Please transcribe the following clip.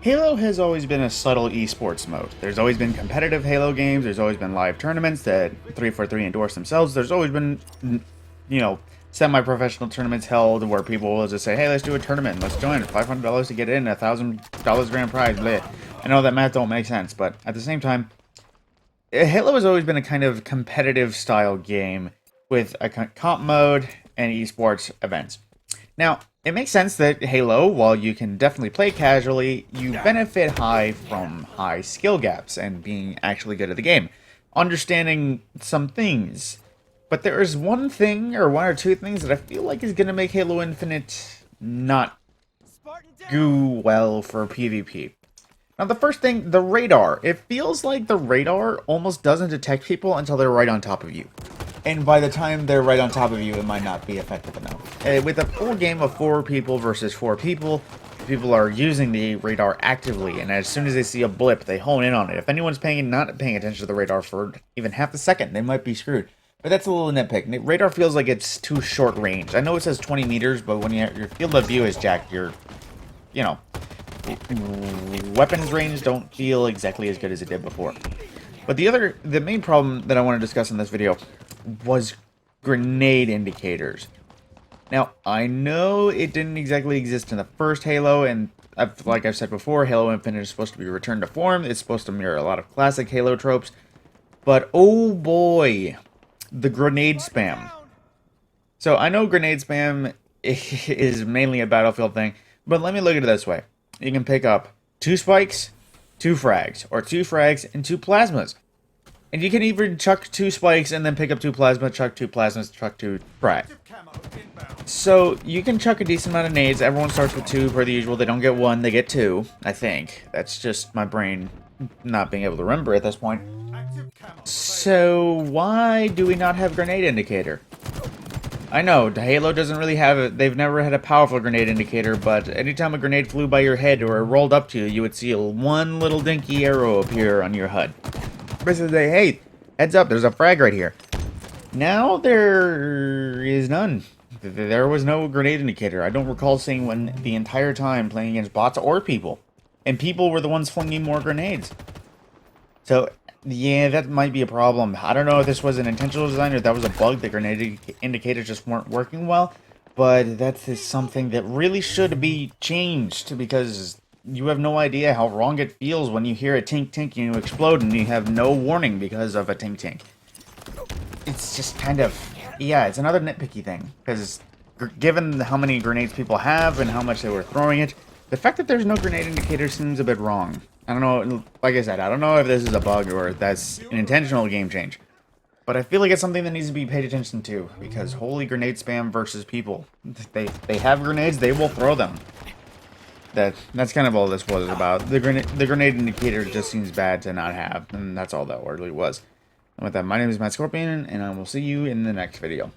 Halo has always been a subtle esports mode. There's always been competitive Halo games, there's always been live tournaments that 343 endorse themselves, there's always been, you know, semi-professional tournaments held where people will just say, hey, let's do a tournament, let's join, $500 to get in, $1,000 grand prize, bleh. I know that math don't make sense, but at the same time, Halo has always been a kind of competitive style game with a comp mode and esports events. Now, it makes sense that Halo, while you can definitely play casually, you benefit high from high skill gaps and being actually good at the game, understanding some things. But there is one thing, or one or two things, that I feel like is going to make Halo Infinite not go well for PvP. Now, the first thing, the radar. It feels like the radar almost doesn't detect people until they're right on top of you. And by the time they're right on top of you, it might not be effective enough. With a full game of 4 people versus 4 people, people are using the radar actively, and as soon as they see a blip, they hone in on it. If anyone's not paying attention to the radar for even half a second, they might be screwed. But that's a little nitpick. Radar feels like it's too short range. I know it says 20 meters, but when your field of view is jacked, weapons range don't feel exactly as good as it did before. But the main problem that I want to discuss in this video was grenade indicators. Now, I know it didn't exactly exist in the first Halo, and like I've said before, Halo Infinite is supposed to be returned to form. It's supposed to mirror a lot of classic Halo tropes. But oh boy, the grenade spam. So I know grenade spam is mainly a Battlefield thing, but let me look at it this way. You can pick up 2 spikes, 2 frags, or 2 frags and 2 plasmas. And you can even chuck 2 spikes and then pick up 2 plasma, chuck 2 plasmas, chuck 2 frag. So you can chuck a decent amount of nades. Everyone starts with 2 per the usual. They don't get 1, they get 2, I think. That's just my brain not being able to remember at this point. So why do we not have grenade indicator? I know, Halo doesn't really have it. They've never had a powerful grenade indicator, but anytime a grenade flew by your head or it rolled up to you, you would see one little dinky arrow appear on your HUD. Basically say, hey, heads up, there's a frag right here. Now there is none. There was no grenade indicator. I don't recall seeing one the entire time playing against bots or people. And people were the ones flinging more grenades. So, yeah, that might be a problem. I don't know if this was an intentional design or if that was a bug. The grenade indicators just weren't working well. But that is something that really should be changed, because you have no idea how wrong it feels when you hear a tink tink and you explode and you have no warning because of a tink tink. It's just kind of, yeah, it's another nitpicky thing, because given how many grenades people have and how much they were throwing it, the fact that there's no grenade indicator seems a bit wrong. I don't know, like I said, I don't know if this is a bug or if that's an intentional game change. But I feel like it's something that needs to be paid attention to, because holy grenade spam versus people. They have grenades, they will throw them. That's kind of all this was about. The grenade indicator just seems bad to not have, and that's all that really was. And with that, my name is Matt Scorpion, and I will see you in the next video.